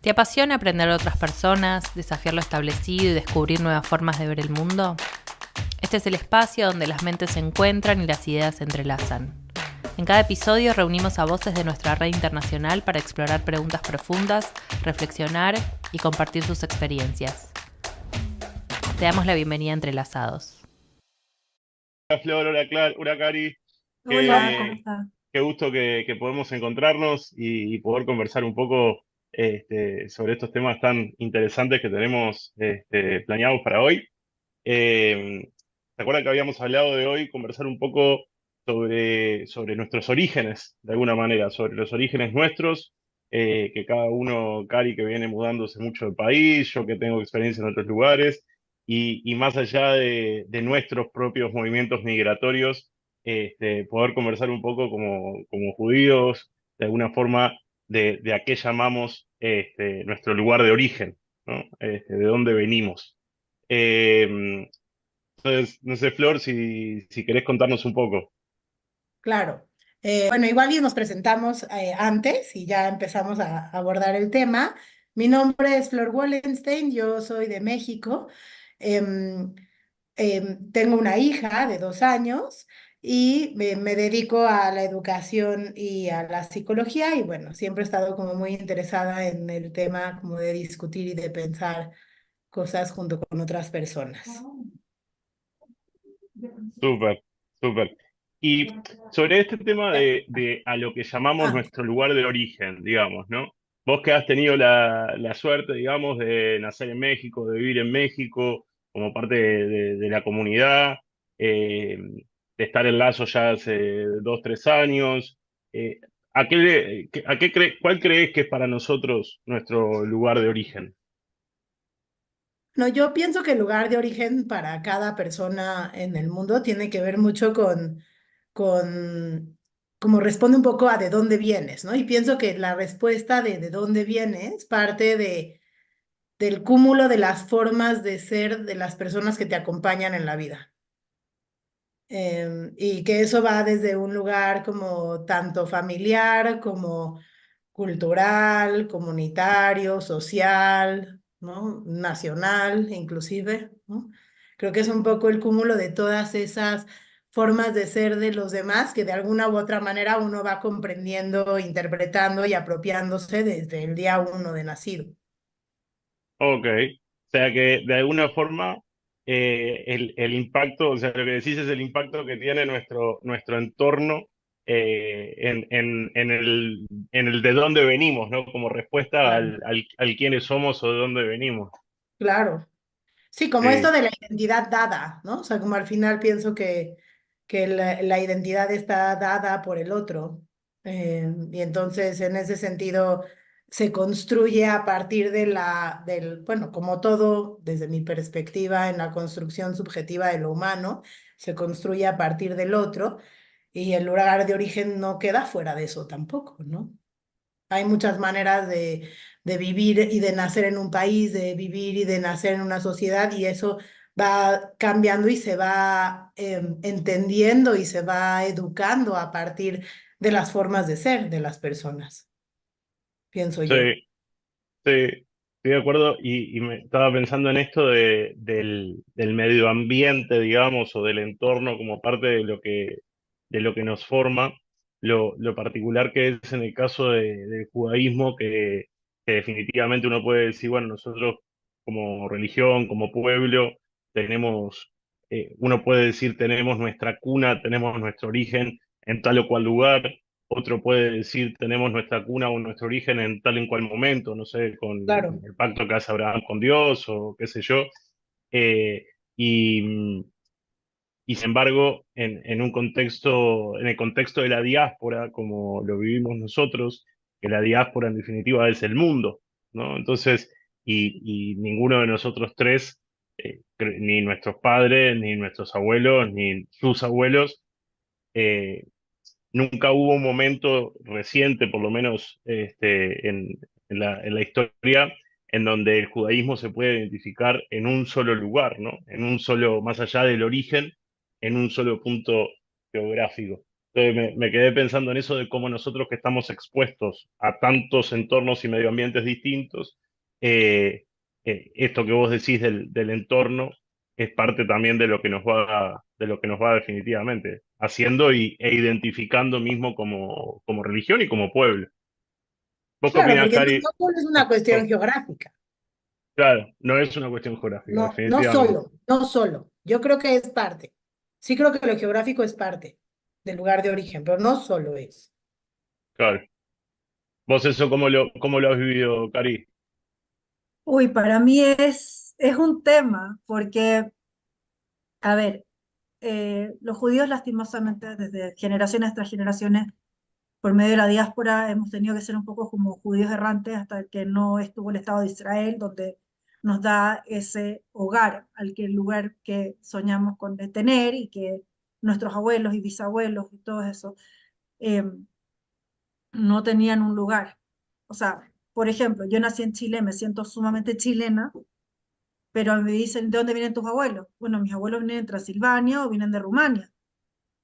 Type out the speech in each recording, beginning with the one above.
¿Te apasiona aprender de otras personas, desafiar lo establecido y descubrir nuevas formas de ver el mundo? Este es el espacio donde las mentes se encuentran y las ideas se entrelazan. En cada episodio reunimos a voces de nuestra red internacional para explorar preguntas profundas, reflexionar y compartir sus experiencias. Te damos la bienvenida a Entrelazados. Hola Flor, hola Cari, Hola, ¿cómo qué, está? qué gusto que podemos encontrarnos y poder conversar un poco sobre estos temas tan interesantes que tenemos planeados para hoy. ¿Se acuerdan que habíamos hablado de hoy conversar un poco sobre nuestros orígenes, de alguna manera, sobre los orígenes nuestros, que cada uno, Cari que viene mudándose mucho de país, yo que tengo experiencia en otros lugares, y más allá de nuestros propios movimientos migratorios, poder conversar un poco como judíos, de alguna forma, de a qué llamamos nuestro lugar de origen, ¿no? De dónde venimos. Eh, entonces, no sé, Flor, si querés contarnos un poco. Claro. Bueno, igual y nos presentamos antes y ya empezamos a abordar el tema. Mi nombre es Flor Wallenstein, yo soy de México. Em, Tengo una hija de 2 años y me dedico a la educación y a la psicología y bueno, siempre he estado como muy interesada en el tema como de discutir y de pensar cosas junto con otras personas. Súper, súper. Y sobre este tema de a lo que llamamos Ah, nuestro lugar de origen, digamos, ¿no? Vos que has tenido la suerte, digamos, de nacer en México, de vivir en México, como parte de la comunidad, eh, de estar en Lazo ya hace 2, 3 años, ¿cuál crees que es para nosotros nuestro lugar de origen? no, yo pienso que el lugar de origen para cada persona en el mundo tiene que ver mucho con como responde un poco a de dónde vienes, ¿no? Y pienso que la respuesta de dónde vienes parte del cúmulo de las formas de ser de las personas que te acompañan en la vida. Y que eso va desde un lugar como tanto familiar como cultural, comunitario, social, ¿no? Nacional, inclusive, ¿no? Creo que es un poco el cúmulo de todas esas formas de ser de los demás que de alguna u otra manera uno va comprendiendo, interpretando y apropiándose desde el día uno de nacido. Ok, o sea que de alguna forma el impacto, o sea, lo que decís es el impacto que tiene nuestro entorno en el de dónde venimos, ¿no? Como respuesta Claro. al quiénes somos o de dónde venimos. Claro. Sí, como esto Sí, de la identidad dada, ¿no? O sea, como al final pienso que la identidad está dada por el otro. Y entonces, en ese sentido, se construye a partir bueno, como todo, desde mi perspectiva, en la construcción subjetiva de lo humano, se construye a partir del otro, y el lugar de origen no queda fuera de eso tampoco, ¿no? Hay muchas maneras de vivir y de nacer en un país, de vivir y de nacer en una sociedad, y eso va cambiando y se va entendiendo y se va educando a partir de las formas de ser de las personas, pienso sí, yo. sí, estoy de acuerdo y me estaba pensando en esto del medio ambiente, digamos, o del entorno como parte de lo que nos forma, lo particular que es en el caso del judaísmo, que definitivamente uno puede decir, bueno, nosotros como religión, como pueblo, uno puede decir, tenemos nuestra cuna, tenemos nuestro origen en tal o cual lugar. Otro puede decir, tenemos nuestra cuna o nuestro origen en tal en cual momento, no sé, con Claro, el pacto que hace Abraham con Dios o qué sé yo. Eh, y, y sin embargo, en el contexto de la diáspora, como lo vivimos nosotros, que la diáspora en definitiva es el mundo, ¿no? Entonces, y ninguno de nosotros tres, ni nuestros padres, ni nuestros abuelos, ni sus abuelos, eh, nunca hubo un momento reciente, por lo menos en la historia, en donde el judaísmo se puede identificar en un solo lugar, ¿no? En un solo, más allá del origen, en un solo punto geográfico. Entonces me quedé pensando en eso de cómo nosotros que estamos expuestos a tantos entornos y medio ambientes distintos, eh, esto que vos decís del entorno es parte también de lo que nos va definitivamente haciendo e identificando mismo como religión y como pueblo. ¿Vos qué Claro, opinás, porque no, Cari? no solo es una cuestión geográfica, Claro, no es una cuestión geográfica, no, no definitivamente. solo, no solo. Yo creo que es parte. Sí creo que lo geográfico es parte del lugar de origen, pero no solo es. Claro. ¿Vos eso cómo lo has vivido, Cari? Uy, para mí es un tema, porque, a ver, los judíos lastimosamente desde generaciones tras generaciones, por medio de la diáspora, hemos tenido que ser un poco como judíos errantes hasta que no estuvo el Estado de Israel, donde nos da ese hogar, el lugar que soñamos con tener y que nuestros abuelos y bisabuelos y todo eso eh, no tenían un lugar. O sea, por ejemplo, yo nací en Chile, me siento sumamente chilena, pero me dicen, ¿de dónde vienen tus abuelos? Bueno, mis abuelos vienen de Transilvania o vienen de Rumania,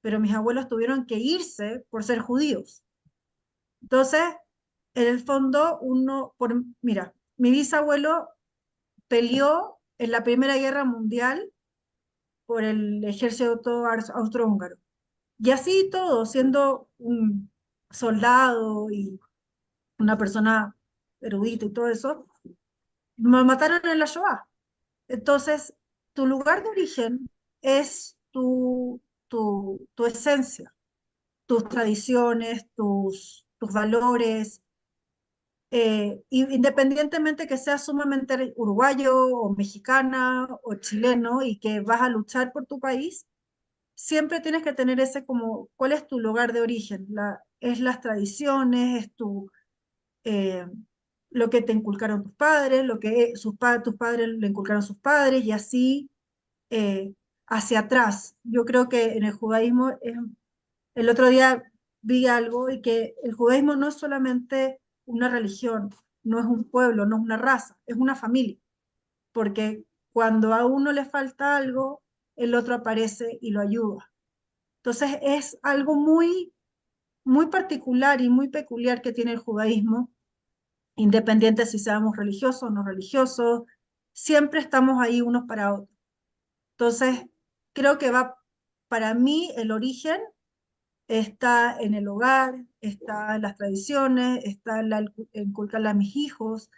pero mis abuelos tuvieron que irse por ser judíos. Entonces, en el fondo, mira, mi bisabuelo peleó en la Primera Guerra Mundial por el ejército austrohúngaro. Y así todo, siendo un soldado y una persona erudita y todo eso, me mataron en la Shoah. Entonces, tu lugar de origen es tu esencia, tus tradiciones, tus valores, independientemente que seas sumamente uruguayo o mexicana o chileno y que vas a luchar por tu país, siempre tienes que tener ese como, ¿cuál es tu lugar de origen? Es las tradiciones, eh, lo que te inculcaron tus padres, lo que tus padres le inculcaron a sus padres y así eh, hacia atrás. Yo creo que en el judaísmo, el otro día vi algo y que el judaísmo no es solamente una religión, no es un pueblo, no es una raza, es una familia, porque cuando a uno le falta algo, el otro aparece y lo ayuda. Entonces es algo muy, muy particular y muy peculiar que tiene el judaísmo, independiente si seamos religiosos o no religiosos, siempre estamos ahí unos para otros. Entonces, creo que para mí el origen está en el hogar, está en las tradiciones, está en inculcarle a mis hijos,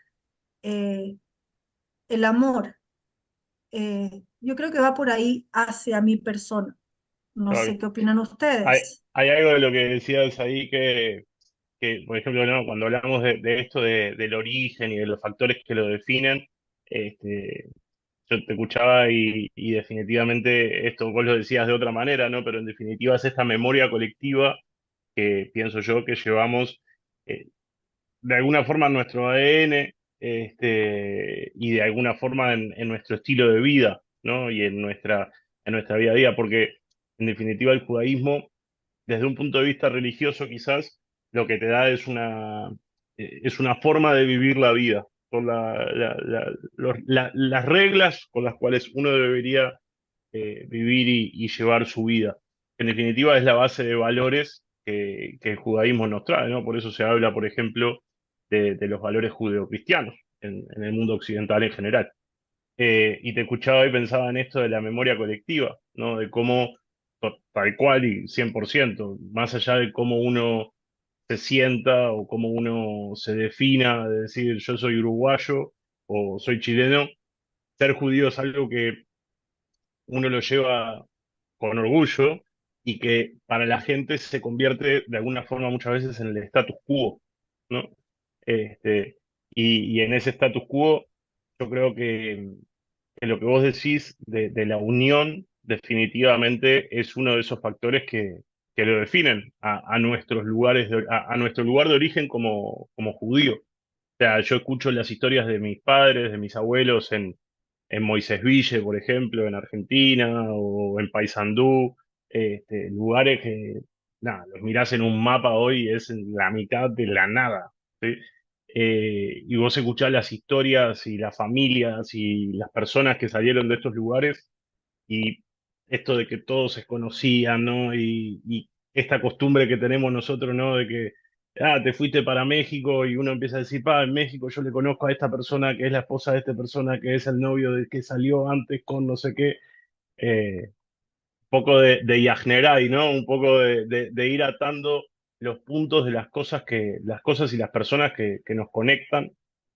eh, el amor. Yo creo que va por ahí hacia mi persona. No Claro. sé qué opinan Hay, ustedes. hay algo de lo que decías ahí que por ejemplo, ¿no? Cuando hablamos de esto del origen y de los factores que lo definen, este, yo te escuchaba y definitivamente esto vos lo decías de otra manera, ¿no? Pero en definitiva es esta memoria colectiva que pienso yo que llevamos eh, de alguna forma en nuestro ADN, y de alguna forma en nuestro estilo de vida, ¿no? Y en nuestra vida a día, porque en definitiva el judaísmo desde un punto de vista religioso quizás, lo que te da es una forma de vivir la vida, con las reglas con las cuales uno debería vivir y llevar su vida. En definitiva, es la base de valores que el judaísmo nos trae, ¿no? Por eso se habla, por ejemplo, de los valores judeocristianos en el mundo occidental en general. Y te escuchaba y pensaba en esto de la memoria colectiva, ¿no? De cómo, tal cual y 100% más allá de cómo uno se sienta o cómo uno se defina, de decir yo soy uruguayo o soy chileno, ser judío es algo que uno lo lleva con orgullo y que para la gente se convierte de alguna forma muchas veces en el status quo, ¿no? Este, y en ese status quo yo creo que lo que vos decís de la unión definitivamente es uno de esos factores que lo definen a nuestros lugares a nuestro lugar de origen como judío. O sea, yo escucho las historias de mis padres, de mis abuelos en Moisés Ville, por ejemplo, en Argentina, o en Paysandú, lugares que, nada, los mirás en un mapa hoy y es en la mitad de la nada, ¿sí? Y vos escuchás las historias y las familias y las personas que salieron de estos lugares y esto de que todos se conocían, ¿no? esta costumbre que tenemos nosotros, ¿no? De que, te fuiste para México y uno empieza a decir, en México yo le conozco a esta persona que es la esposa de esta persona, que es el novio de que salió antes con no sé qué. Un poco de Yajnerai, ¿no? Un poco de ir atando los puntos de las cosas y las personas que nos conectan.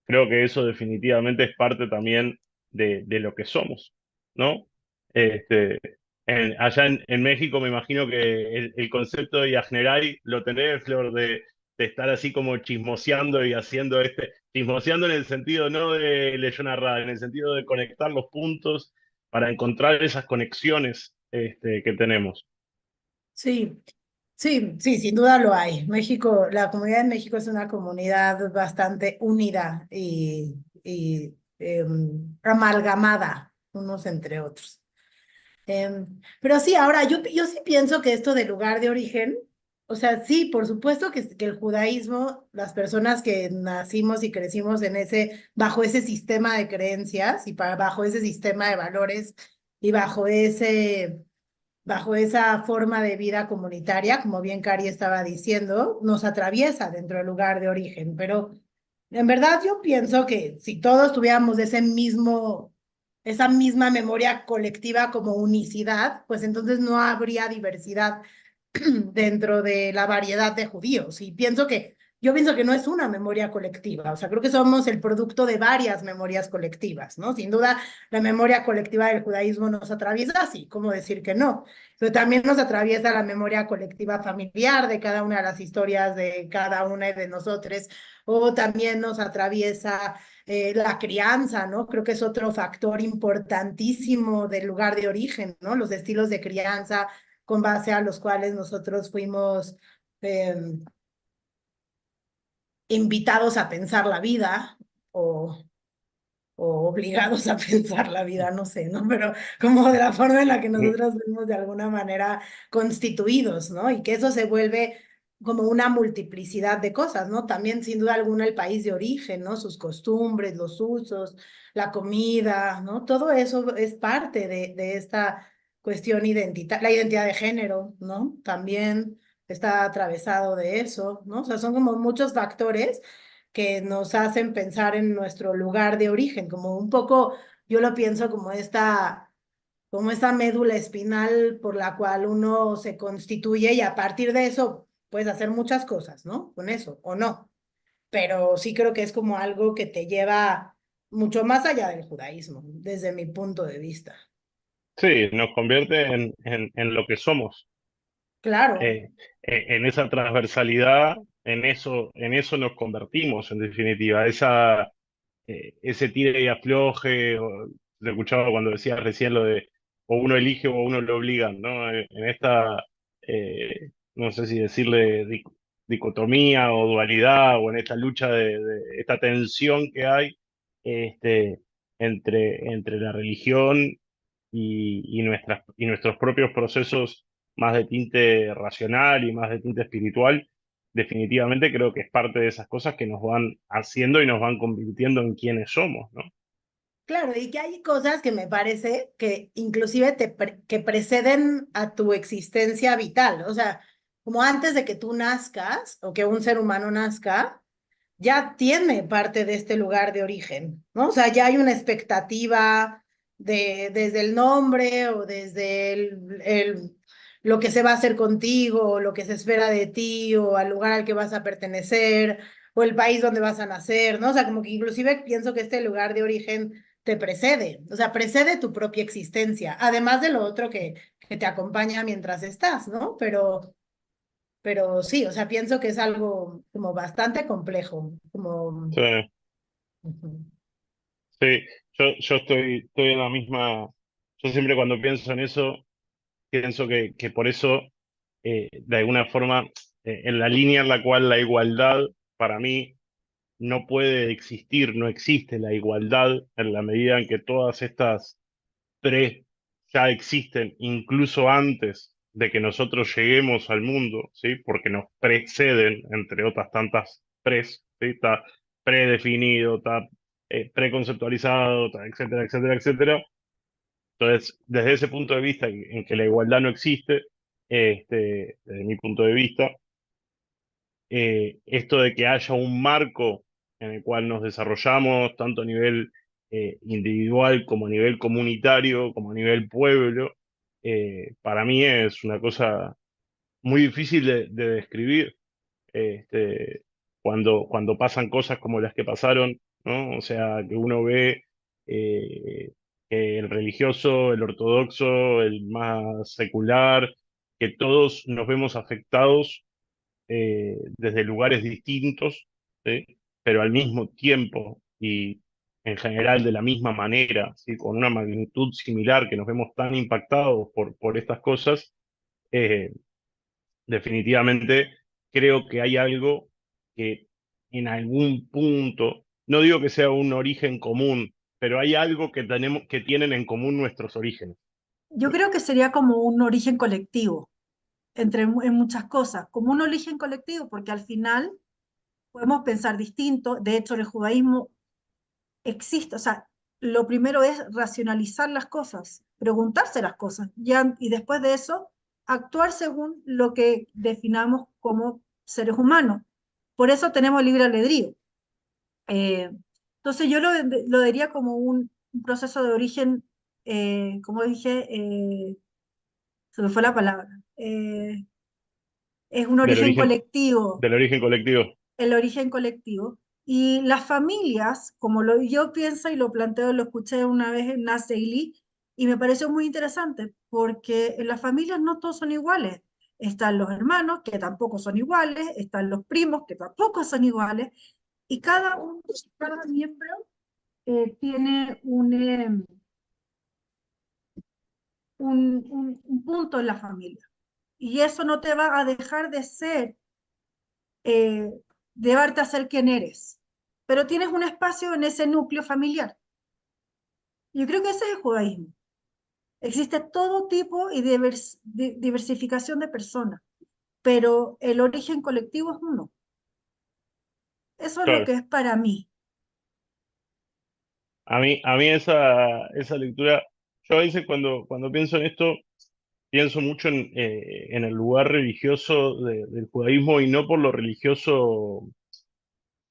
Creo que eso definitivamente es parte también de lo que somos, ¿no? Este, allá en México me imagino que el concepto de Yajnerai lo tenés, Flor, de estar así como chismoseando y haciendo chismoseando en el sentido no de leyón narrada, en el sentido de conectar los puntos para encontrar esas conexiones que tenemos. Sí, sí, sí, sin duda lo hay. México, la comunidad de México es una comunidad bastante unida y amalgamada unos entre otros. Pero sí, ahora yo sí pienso que esto del lugar de origen, o sea, sí, por supuesto que el judaísmo, las personas que nacimos y crecimos bajo ese sistema de creencias y bajo ese sistema de valores y bajo esa forma de vida comunitaria, como bien Cari estaba diciendo, nos atraviesa dentro del lugar de origen. Pero en verdad yo pienso que si todos tuviéramos esa misma memoria colectiva como unicidad, pues entonces no habría diversidad dentro de la variedad de judíos. Yo pienso que no es una memoria colectiva, o sea, creo que somos el producto de varias memorias colectivas, ¿no? Sin duda, la memoria colectiva del judaísmo nos atraviesa, sí, ¿cómo decir que no? Pero también nos atraviesa la memoria colectiva familiar de cada una de las historias de cada una de nosotros, o también nos atraviesa la crianza, ¿no? Creo que es otro factor importantísimo del lugar de origen, ¿no? Los estilos de crianza con base a los cuales nosotros fuimos eh, invitados a pensar la vida o, o obligados a pensar la vida, no sé, ¿no? Pero como de la forma en la que nosotros fuimos de alguna manera constituidos, ¿no? Y que eso se vuelve como una multiplicidad de cosas, ¿no? También, sin duda alguna, el país de origen, ¿no? Sus costumbres, los usos, la comida, ¿no? Todo eso es parte de esta cuestión identitaria, la identidad de género, ¿no? También está atravesado de eso, ¿no? O sea, son como muchos factores que nos hacen pensar en nuestro lugar de origen, como un poco, yo lo pienso como esta médula espinal por la cual uno se constituye y a partir de eso puedes hacer muchas cosas, ¿no? Con eso, o no. Pero sí creo que es como algo que te lleva mucho más allá del judaísmo, desde mi punto de vista. Sí, nos convierte en lo que somos, Claro, eh, en esa transversalidad, en eso nos convertimos, en definitiva, ese tire y afloje, te escuchaba cuando decías recién lo de o uno elige o uno lo obligan, ¿no? En esta, no sé si decirle dicotomía o dualidad, o en esta lucha de esta tensión que hay este, entre la religión y nuestros propios procesos más de tinte racional y más de tinte espiritual. Definitivamente creo que es parte de esas cosas que nos van haciendo y nos van convirtiendo en quienes somos, ¿no? claro, y que hay cosas que me parece que inclusive que preceden a tu existencia vital, o sea, como antes de que tú nazcas o que un ser humano nazca, ya tiene parte de este lugar de origen, ¿no? O sea, ya hay una expectativa desde el nombre o desde lo que se va a hacer contigo, o lo que se espera de ti, o al lugar al que vas a pertenecer, o el país donde vas a nacer, ¿no? O sea, como que inclusive pienso que este lugar de origen te precede, o sea, precede tu propia existencia, además de lo otro que te acompaña mientras estás, ¿no? Pero sí, o sea, pienso que es algo como bastante complejo, como... Sí, Ujú. sí, yo estoy en la misma, yo siempre cuando pienso en eso, pienso que por eso, de alguna forma, en la línea en la cual la igualdad, para mí, no puede existir, no existe la igualdad en la medida en que todas estas tres ya existen incluso antes de que nosotros lleguemos al mundo, ¿sí? Porque nos preceden, entre otras tantas tres, ¿sí? Está predefinido, está preconceptualizado, está etcétera, etcétera, etcétera. Entonces, desde ese punto de vista en que la igualdad no existe, desde mi punto de vista. Esto de que haya un marco en el cual nos desarrollamos, tanto a nivel individual como a nivel comunitario, como a nivel pueblo, para mí es una cosa muy difícil de describir. este, cuando pasan cosas como las que pasaron, ¿no? O sea, que uno ve eh, que el religioso, el ortodoxo, el más secular, que todos nos vemos afectados desde lugares distintos, ¿sí? Pero al mismo tiempo y en general de la misma manera, ¿sí? Con una magnitud similar, que nos vemos tan impactados por estas cosas. eh, Definitivamente creo que hay algo que en algún punto, no digo que sea un origen común, pero hay algo que tenemos, que tienen en común nuestros orígenes. Yo creo que sería como un origen colectivo, en muchas cosas, como un origen colectivo, porque al final podemos pensar distinto. De hecho, en el judaísmo existe, o sea, lo primero es racionalizar las cosas, preguntarse las cosas, y después de eso, actuar según lo que definamos como seres humanos. Por eso tenemos libre albedrío. Eh, entonces yo lo diría como un proceso de origen, como dije, se me fue la palabra, es un Del origen origen, colectivo, del origen colectivo. el origen colectivo. Y las familias, como yo pienso y lo planteo, lo escuché una vez en Nas Daily y me pareció muy interesante, porque en las familias no todos son iguales. Están los hermanos, que tampoco son iguales, están los primos, que tampoco son iguales, y cada miembro tiene un punto en la familia. Y eso no te va a dejar de ser, eh, de darte a ser quien eres. Pero tienes un espacio en ese núcleo familiar. Yo creo que ese es el judaísmo. Existe todo tipo y diversificación de personas, pero el origen colectivo es uno. Eso es lo Claro. que es para mí. A mí esa lectura, yo a veces cuando pienso en esto, pienso mucho en el lugar religioso del judaísmo, y no por lo religioso,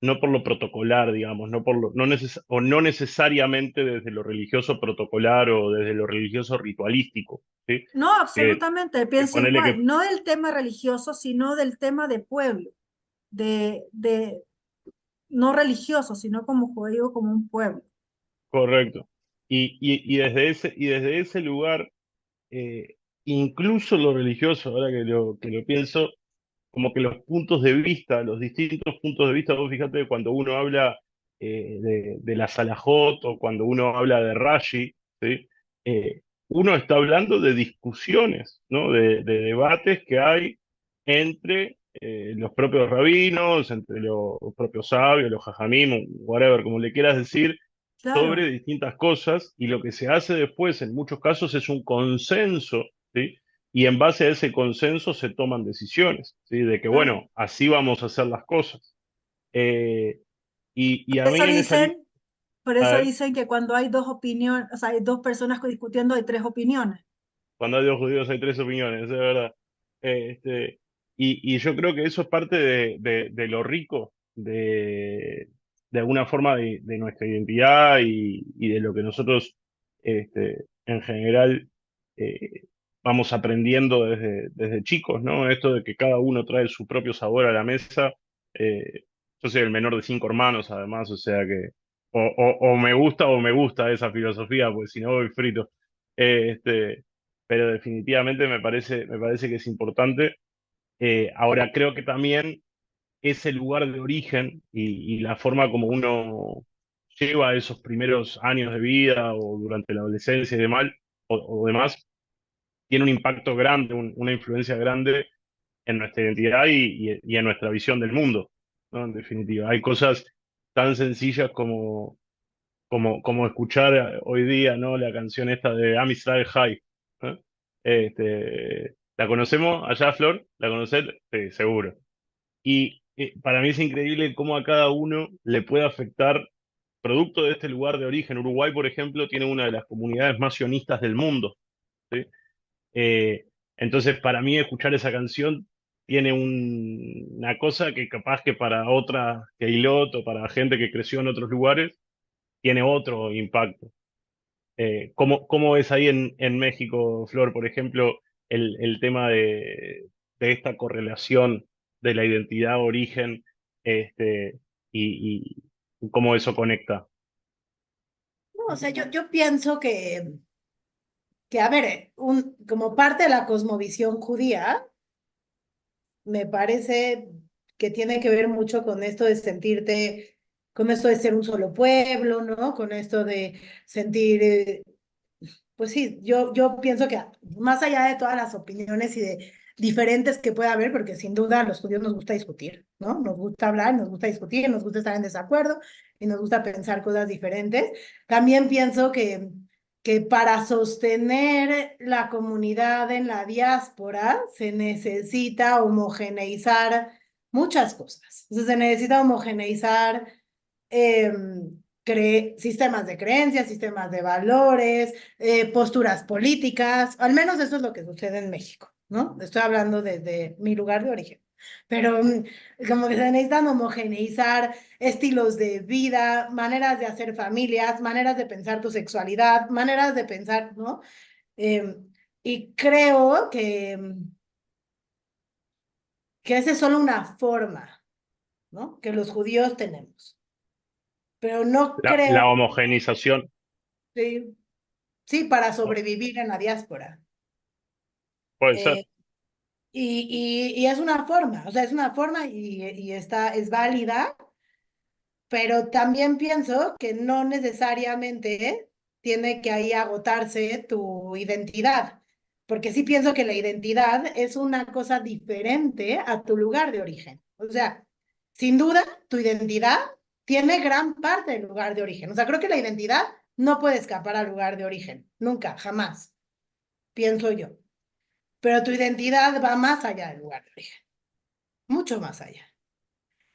no por lo protocolar, digamos, no por lo, no o no necesariamente desde lo religioso protocolar o desde lo religioso ritualístico, ¿sí? No, Que, absolutamente, que pienso ponele igual, que, no del tema religioso, sino del tema de pueblo, de no religioso, sino como judío, como un pueblo. correcto. Y desde ese lugar, eh, incluso lo religioso, ahora que lo pienso, como que los puntos de vista, los distintos puntos de vista, vos fíjate, cuando uno habla de la Salahot, o cuando uno habla de Rashi, ¿sí? Uno está hablando de discusiones, ¿no? De debates que hay entre los propios rabinos, entre los propios sabios, los jajamim, whatever, como le quieras decir, Claro, sobre distintas cosas, y lo que se hace después en muchos casos es un consenso, ¿sí? Y en base a ese consenso se toman decisiones, ¿sí? De que, claro. bueno, así vamos a hacer las cosas. Eh, y a Por eso mí en esa línea, dicen, por a eso ver, dicen que cuando hay dos opiniones, o sea, hay dos personas discutiendo, hay tres opiniones. cuando hay dos judíos hay tres opiniones, es verdad. Y yo creo que eso es parte de lo rico, de alguna forma de nuestra identidad, y de lo que nosotros en general eh, vamos aprendiendo desde chicos, ¿no? Esto de que cada uno trae su propio sabor a la mesa. Yo soy el menor de cinco hermanos, además, o sea que o me gusta esa filosofía, porque si no voy frito. Este, pero definitivamente me parece que es importante. Ahora, creo que también ese lugar de origen y la forma como uno lleva esos primeros años de vida o durante la adolescencia y demás, o demás, tiene un impacto grande, una influencia grande en nuestra identidad y en nuestra visión del mundo, ¿no? En definitiva, hay cosas tan sencillas como escuchar hoy día, ¿no? La canción esta de Am Israel High, ¿no? ¿La conocemos allá, Flor? ¿La conocés? Sí, seguro. Y para mí es increíble cómo a cada uno le puede afectar, producto de este lugar de origen. Uruguay, por ejemplo, tiene una de las comunidades más sionistas del mundo, ¿sí? Entonces, para mí, escuchar esa canción tiene una cosa que capaz que para otra Keilot o para gente que creció en otros lugares, tiene otro impacto. ¿Cómo ves ahí en México, Flor, por ejemplo, el tema de esta correlación de la identidad origen, este, y cómo eso conecta? No, o sea, yo pienso que, a ver, como parte de la cosmovisión judía, me parece que tiene que ver mucho con esto de sentirte, con esto de ser un solo pueblo, ¿no? Con esto de sentir, pues sí, yo pienso que más allá de todas las opiniones y de diferentes que pueda haber, porque sin duda a los judíos nos gusta discutir, ¿no? Nos gusta hablar, nos gusta discutir, nos gusta estar en desacuerdo y nos gusta pensar cosas diferentes. También pienso que para sostener la comunidad en la diáspora se necesita homogeneizar muchas cosas. Entonces, se necesita homogeneizar sistemas de creencias, sistemas de valores, posturas políticas. Al menos eso es lo que sucede en México, ¿no? Estoy hablando desde mi lugar de origen. Pero como que se necesitan homogeneizar estilos de vida, maneras de hacer familias, maneras de pensar tu sexualidad, maneras de pensar, ¿no? Eh, y creo que esa es solo una forma, ¿no? Que los judíos tenemos. Pero no La creo, homogenización. sí, sí, para ¿No? sobrevivir en la diáspora. Puede ser. Eh, y es una forma, o sea, es una forma y es válida, pero también pienso que no necesariamente tiene que ahí agotarse tu identidad, porque sí pienso que la identidad es una cosa diferente a tu lugar de origen. O sea, sin duda, tu identidad tiene gran parte del lugar de origen. O sea, creo que la identidad no puede escapar al lugar de origen, nunca, jamás, pienso yo. Pero tu identidad va más allá del lugar de origen, mucho más allá.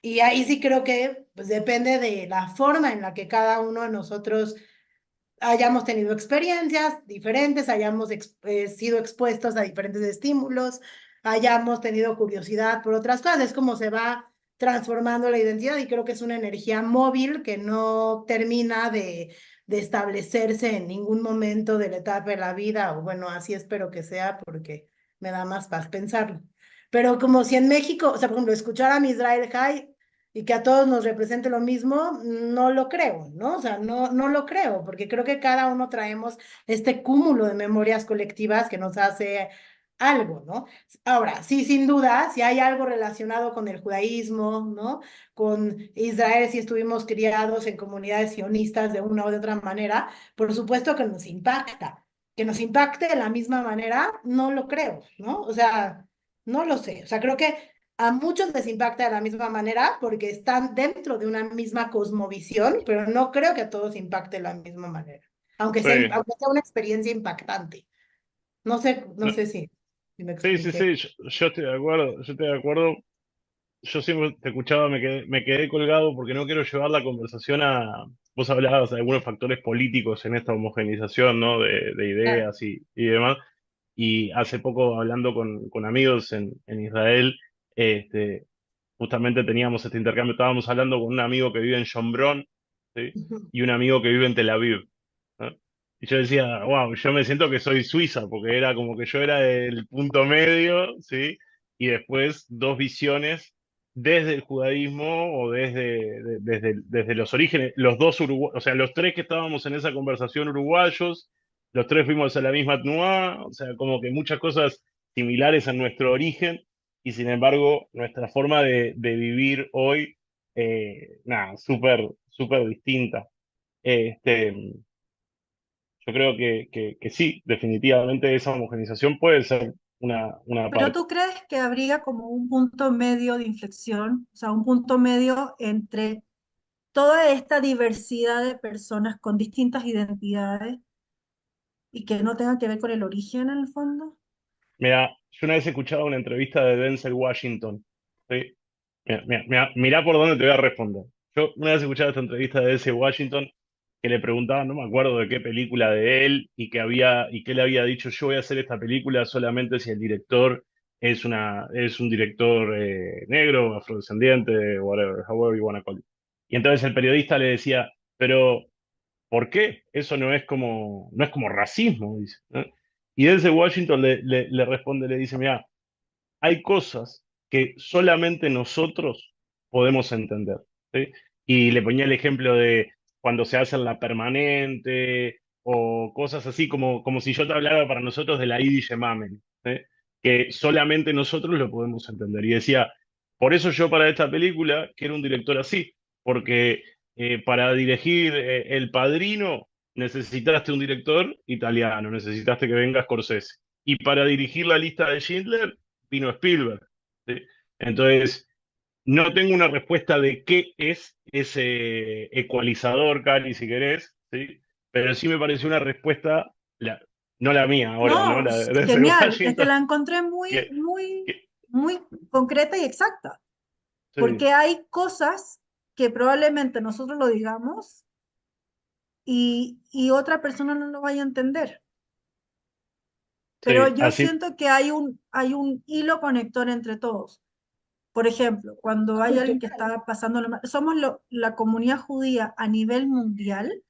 Y ahí sí creo que pues, depende de la forma en la que cada uno de nosotros hayamos tenido experiencias diferentes, hayamos sido expuestos a diferentes estímulos, hayamos tenido curiosidad por otras cosas. Es como se va transformando la identidad y creo que es una energía móvil que no termina de establecerse en ningún momento de la etapa de la vida, o bueno, así espero que sea porque me da más paz pensarlo. Pero como si en México, o sea, por ejemplo, escuchar a Misrael High y que a todos nos represente lo mismo, no lo creo, ¿no? O sea, no lo creo, porque creo que cada uno traemos este cúmulo de memorias colectivas que nos hace algo, ¿no? Ahora, sí, sin duda, si hay algo relacionado con el judaísmo, ¿no? Con Israel, si estuvimos criados en comunidades sionistas de una o de otra manera, por supuesto que nos impacta. Que nos impacte de la misma manera, no lo creo, ¿no? O sea, no lo sé. O sea, creo que a muchos les impacta de la misma manera porque están dentro de una misma cosmovisión, pero no creo que a todos impacte de la misma manera, Sí. aunque sea una experiencia impactante. No No, sé si me sí, sí, expliqué. sí, yo estoy de acuerdo, yo estoy de acuerdo. Yo siempre te escuchaba, me quedé colgado porque no quiero llevar la conversación a... Vos hablabas de algunos factores políticos en esta homogenización, ¿no? De Claro. ideas y demás. Y hace poco, hablando con amigos en Israel, este, justamente teníamos este intercambio. Estábamos hablando con un amigo que vive en Shomron, ¿sí? Ujú. Y un amigo que vive en Tel Aviv, ¿no? Y yo decía, wow, yo me siento que soy Suiza, porque era como que yo era el punto medio, ¿sí? Y después dos visiones desde el judaísmo o desde los orígenes, los dos uruguayos, o sea, los tres que estábamos en esa conversación uruguayos, los tres fuimos a la misma Tnuá, o sea, como que muchas cosas similares en nuestro origen, y sin embargo, nuestra forma de vivir hoy, nada, súper distinta. Este, yo creo que sí, definitivamente esa homogenización puede ser una Pero parte. ¿tú crees que habría como un punto medio de inflexión, o sea, un punto medio entre toda esta diversidad de personas con distintas identidades y que no tenga que ver con el origen en el fondo? Mira, yo una vez escuchaba una entrevista de Denzel Washington, ¿sí? Mirá por dónde te voy a responder. Yo una vez escuchaba esta entrevista de Denzel Washington que le preguntaban, no me acuerdo de qué película de él, y que él había dicho, yo voy a hacer esta película solamente si el director es un director negro, afrodescendiente, whatever, however you wanna call it. Y entonces el periodista le decía, pero ¿por qué? Eso no es como racismo, dice, ¿no? Y desde Washington le responde, le dice, mira, hay cosas que solamente nosotros podemos entender, ¿sí? Y le ponía el ejemplo de cuando se hace la permanente o cosas así como si yo te hablara para nosotros de la Yiddish Mamen, ¿sí? Que solamente nosotros lo podemos entender. Y decía, por eso yo para esta película quiero un director así, porque para dirigir El Padrino necesitaste un director italiano, necesitaste que venga Scorsese. Y para dirigir la lista de Schindler vino Spielberg, ¿sí? Entonces, no tengo una respuesta de qué es ese ecualizador, Cari, si querés, ¿sí? Pero sí me pareció una respuesta, no la mía ahora, ¿no? No, La de desde genial, es que Washington, la encontré que, que- muy concreta y exacta, sí, porque hay cosas que probablemente nosotros lo digamos y otra persona no lo vaya a entender. Pero sí, yo así, siento que hay un hilo conector entre todos. Por ejemplo, cuando hay alguien que Cultural. está pasando, somos la comunidad judía a nivel mundial,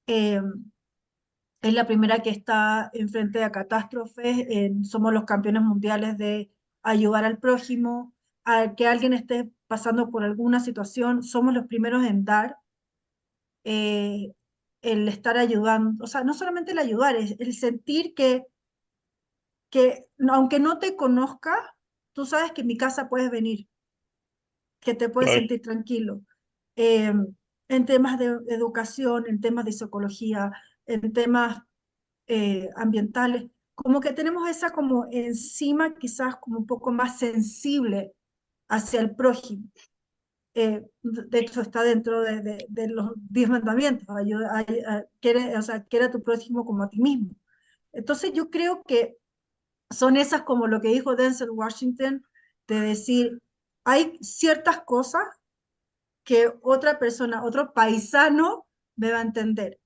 eh, es la primera que está enfrente a catástrofes, somos los campeones mundiales de ayudar al prójimo, a que alguien esté pasando por alguna situación, somos los primeros en dar, eh, el estar ayudando, o sea, no solamente el ayudar, es el sentir que aunque no te conozca, tú sabes que en mi casa puedes venir, que te puedes claro, sentir tranquilo. Eh, en temas de educación, en temas de psicología, en temas ambientales, como que tenemos esa como enzima quizás como un poco más sensible hacia el prójimo. De hecho, está dentro de los 10 mandamientos, o sea, quiere a tu prójimo como a ti mismo. Entonces yo creo que son esas como lo que dijo Denzel Washington, de decir, hay ciertas cosas que otra persona, otro paisano me va a entender,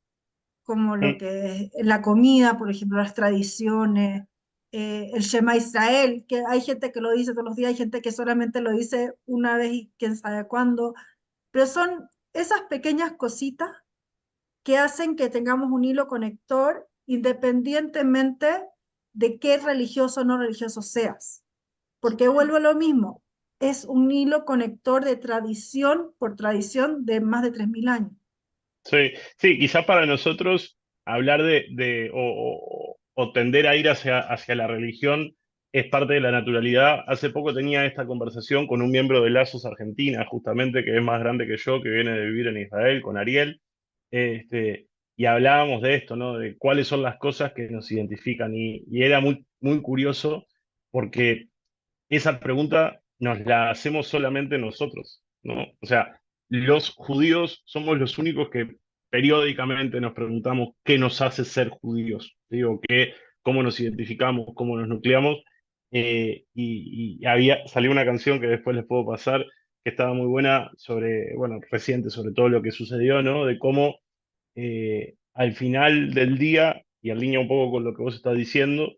como lo mm, que es la comida, por ejemplo, las tradiciones, el Shema Israel, que hay gente que lo dice todos los días, hay gente que solamente lo dice una vez y quién sabe cuándo, pero son esas pequeñas cositas que hacen que tengamos un hilo conector independientemente de qué religioso o no religioso seas. Porque vuelvo a lo mismo, es un hilo conector de tradición por tradición de más de 3000 años. sí, sí, quizás para nosotros hablar o tender a ir hacia la religión es parte de la naturalidad. Hace poco tenía esta conversación con un miembro de Lazos Argentina, justamente, que es más grande que yo, que viene de vivir en Israel, con Ariel, y hablábamos de esto, ¿no? De cuáles son las cosas que nos identifican, y era muy curioso porque esa pregunta nos la hacemos solamente nosotros, ¿no? O sea, los judíos somos los únicos que periódicamente nos preguntamos qué nos hace ser judíos, digo, cómo nos identificamos, cómo nos nucleamos, salió una canción que después les puedo pasar, que estaba muy buena sobre, bueno, reciente, sobre todo lo que sucedió, ¿no? De cómo al final del día, y alinea un poco con lo que vos estás diciendo,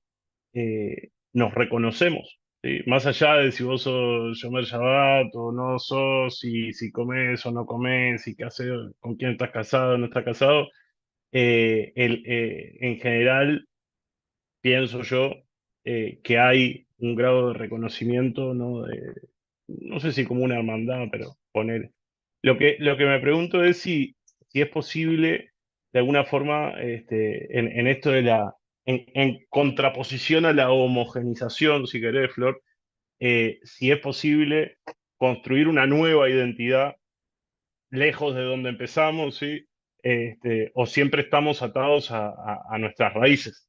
nos reconocemos, ¿sí? Más allá de si vos sos Shomer Shabbat o no sos, si comes o no comes, si qué haces, con quién estás casado o no estás casado, en general pienso yo que hay un grado de reconocimiento, ¿no? No sé si como una hermandad, pero poner. Lo que me pregunto es si es posible, de alguna forma, en esto en contraposición a la homogenización, si querés, Flor, si es posible construir una nueva identidad lejos de donde empezamos, ¿sí? O siempre estamos atados a nuestras raíces.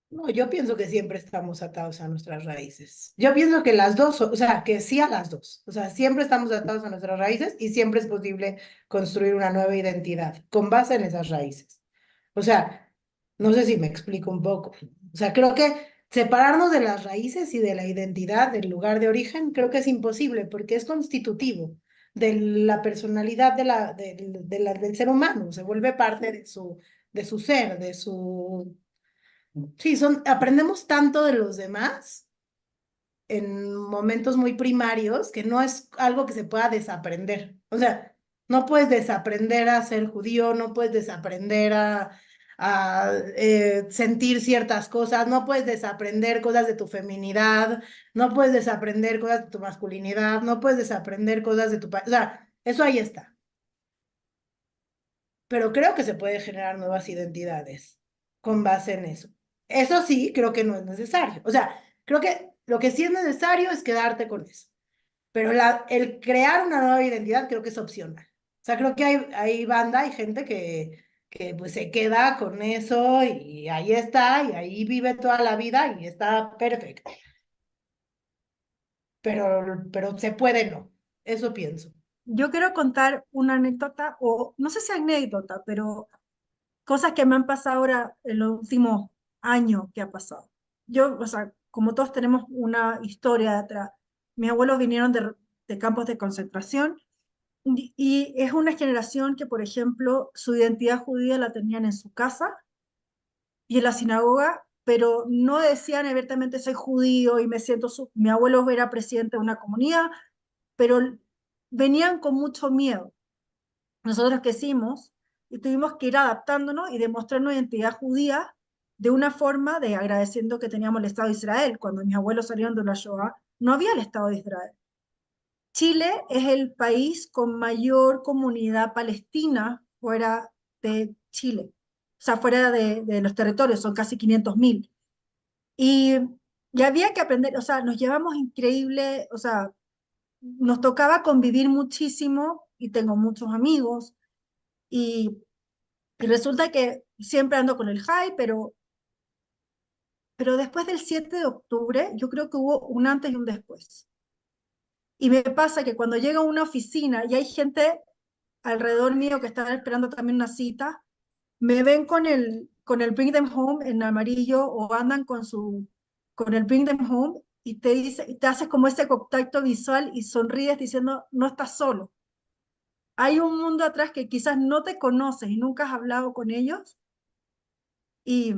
No, yo pienso que siempre estamos atados a nuestras raíces. Yo pienso que las dos, o sea, que sí a las dos. O sea, siempre estamos atados a nuestras raíces y siempre es posible construir una nueva identidad con base en esas raíces. O sea, no sé si me explico un poco. O sea, creo que separarnos de las raíces y de la identidad del lugar de origen, creo que es imposible porque es constitutivo de la personalidad del ser humano, se vuelve parte de su ser, de su... Sí, aprendemos tanto de los demás en momentos muy primarios que no es algo que se pueda desaprender. O sea, no puedes desaprender a ser judío, no puedes desaprender a sentir ciertas cosas, no puedes desaprender cosas de tu feminidad, no puedes desaprender cosas de tu masculinidad, no puedes desaprender cosas de tu... O sea, eso ahí está. Pero creo que se puede generar nuevas identidades con base en eso. Eso sí, creo que no es necesario. O sea, creo que lo que sí es necesario es quedarte con eso. Pero el crear una nueva identidad creo que es opcional. O sea, creo que hay banda, hay gente que pues se queda con eso y ahí está, y ahí vive toda la vida y está perfecto. Pero se puede no. Eso pienso. Yo quiero contar una anécdota, o no sé si anécdota, pero cosas que me han pasado ahora en los últimos años que ha pasado. Yo, o sea, como todos tenemos una historia detrás, mis abuelos vinieron de campos de concentración y es una generación que, por ejemplo, su identidad judía la tenían en su casa y en la sinagoga, pero no decían abiertamente soy judío y me siento, mi abuelo era presidente de una comunidad, pero venían con mucho miedo. Nosotros crecimos y tuvimos que ir adaptándonos y demostrar nuestra identidad judía de una forma de agradeciendo que teníamos el Estado de Israel. Cuando mis abuelos salieron de la Shoah, no había el Estado de Israel. Chile es el país con mayor comunidad palestina fuera de Chile, o sea, fuera de los territorios, son casi 500.000. Y, y había que aprender, o sea, nos llevamos increíble, o sea, nos tocaba convivir muchísimo y tengo muchos amigos y, y resulta que siempre ando con el high, pero después del 7 de octubre yo creo que hubo un antes y un después. Y me pasa que cuando llego a una oficina y hay gente alrededor mío que están esperando también una cita, me ven con el Bring Them Home en amarillo o andan con el Bring Them Home y te dice, y te haces como ese contacto visual y sonríes diciendo, no estás solo. Hay un mundo atrás que quizás no te conoces y nunca has hablado con ellos. Y,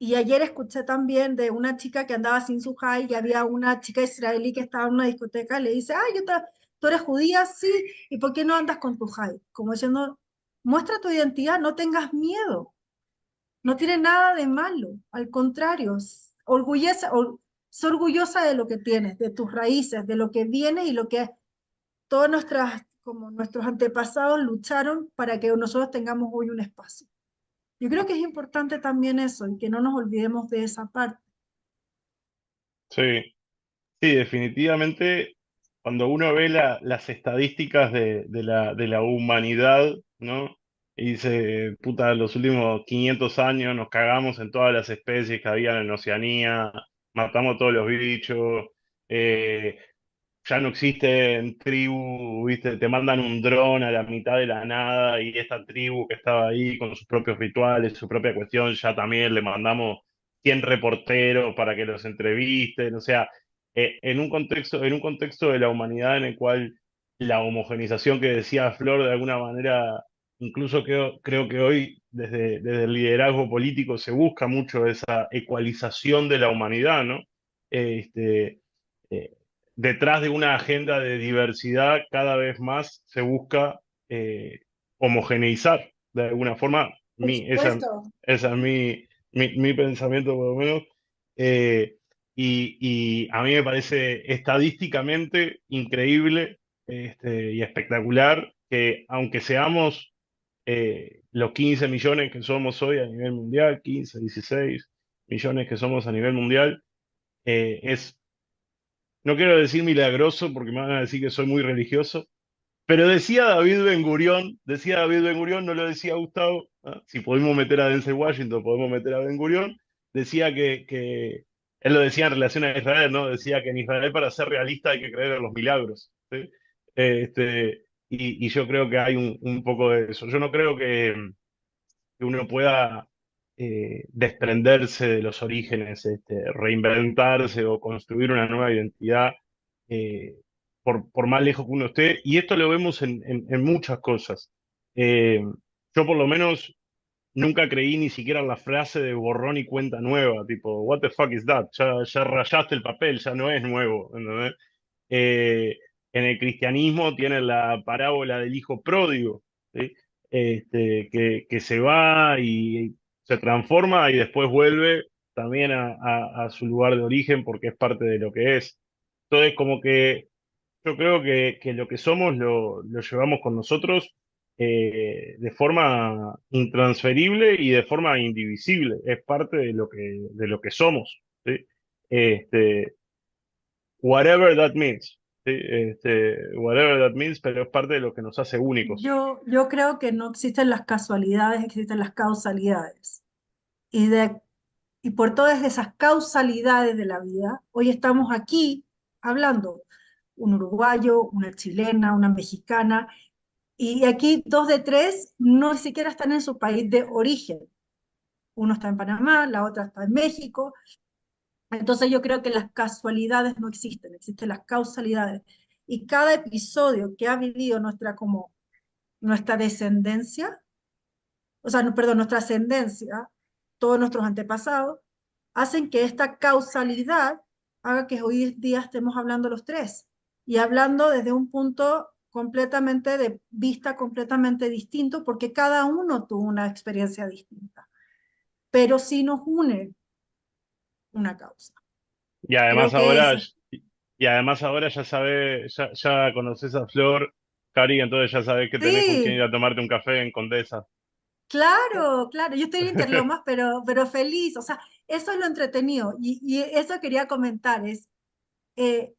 y ayer escuché también de una chica que andaba sin su hijab y había una chica israelí que estaba en una discoteca y le dice, ah, tú eres judía, sí, ¿y por qué no andas con tu hijab? Como diciendo, muestra tu identidad, no tengas miedo, no tiene nada de malo, al contrario, sé orgullosa de lo que tienes, de tus raíces, de lo que vienes y lo que todos como nuestros antepasados lucharon para que nosotros tengamos hoy un espacio. Yo creo que es importante también eso y que no nos olvidemos de esa parte. Sí, sí, definitivamente, cuando uno ve las estadísticas de la humanidad, ¿no? Y dice, puta, los últimos 500 años nos cagamos en todas las especies que había en Oceanía, matamos todos los bichos, eh, ya no existen tribus, ¿viste? Te mandan un dron a la mitad de la nada y esta tribu que estaba ahí con sus propios rituales, su propia cuestión, ya también le mandamos 100 reporteros para que los entrevisten, o sea, en un contexto de la humanidad en el cual la homogenización que decía Flor de alguna manera, incluso creo que hoy desde el liderazgo político se busca mucho esa ecualización de la humanidad, ¿no? Este, eh, Detrás de una agenda de diversidad, cada vez más se busca homogeneizar de alguna forma. Por Esa, supuesto. esa es mi pensamiento, por lo menos. Eh, y a mí me parece estadísticamente increíble y espectacular que, aunque seamos los 15 millones que somos hoy a nivel mundial, 15 16 millones que somos a nivel mundial, es no quiero decir milagroso porque me van a decir que soy muy religioso, pero decía David Ben Gurión, no lo decía Gustavo, ¿ah? Si podemos meter a Denzel Washington, podemos meter a Ben Gurión, decía él lo decía en relación a Israel, ¿no? Decía que en Israel para ser realista hay que creer en los milagros, ¿sí? Y yo creo que hay un poco de eso. Yo no creo que uno pueda desprenderse de los orígenes, reinventarse o construir una nueva identidad, eh, por más lejos que uno esté, y esto lo vemos en muchas cosas. Eh, yo por lo menos nunca creí ni siquiera en la frase de borrón y cuenta nueva, tipo, what the fuck is that? Ya rayaste el papel, ya no es nuevo, ¿entendés? Eh, en el cristianismo tienen la parábola del hijo pródigo, ¿sí? Que se va y se transforma y después vuelve también a su lugar de origen porque es parte de lo que es. Entonces, como que yo creo que lo que somos lo llevamos con nosotros de forma intransferible y de forma indivisible. Es parte de lo que somos, ¿sí? Este, whatever that means, ¿sí? Whatever that means, pero es parte de lo que nos hace únicos. Yo creo que no existen las casualidades, existen las causalidades. Y, y por todas esas causalidades de la vida, hoy estamos aquí hablando, un uruguayo, una chilena, una mexicana, y aquí 2 de 3 no siquiera están en su país de origen. Uno está en Panamá, la otra está en México. Entonces yo creo que las casualidades no existen, existen las causalidades. Y cada episodio que ha vivido como nuestra descendencia, o sea, no, perdón, nuestra ascendencia, todos nuestros antepasados, hacen que esta causalidad haga que hoy día estemos hablando los tres y hablando desde un punto completamente de vista completamente distinto, porque cada uno tuvo una experiencia distinta, pero sí nos une una causa. Y además Creo que ahora, esa. y además ahora ya sabes, ya conoces a Flor, Cari, entonces ya sabes que tenés con quién ir Sí, a tomarte un café en Condesa. claro, claro, yo estoy en Interlomas, pero feliz, o sea, eso es lo entretenido y eso quería comentar, es eh,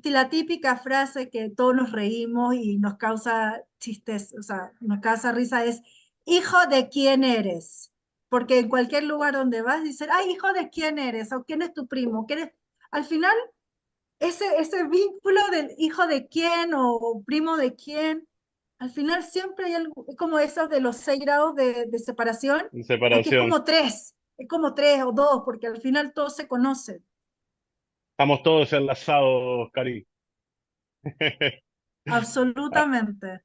la típica frase que todos nos reímos y nos causa chistes, o sea, nos causa risa es, hijo de quién eres, porque en cualquier lugar donde vas dicen, ay, hijo de quién eres, o quién es tu primo, ¿quién es? Al final, ese vínculo del hijo de quién o primo de quién, al final siempre hay algo, es como esos de los 6 grados de separación, En aquí separación. es como 3 o 2, porque al final todos se conocen. Estamos todos enlazados, Cari. Absolutamente.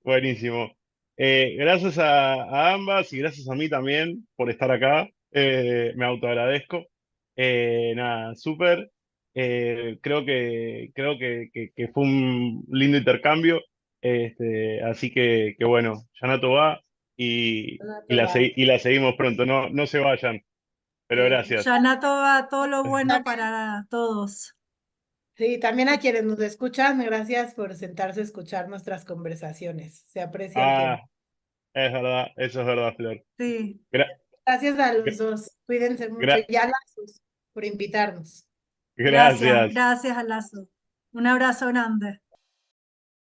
Buenísimo. Gracias a ambas y gracias a mí también por estar acá. Me autoagradezco. Nada, súper. Creo que fue un lindo intercambio. Así que bueno, Yanato va y la seguimos pronto. No, no se vayan, pero gracias. Shana, todo lo bueno para todos. Sí, también a quienes nos escuchan, gracias por sentarse a escuchar nuestras conversaciones. Se aprecia el Ah, tiempo. es verdad, eso es verdad, Flor. Sí. Gra- Gracias a los gra- dos. Cuídense mucho. gra- Y a Lazos por invitarnos. Gracias, gracias. gracias, Alazo. Un abrazo grande.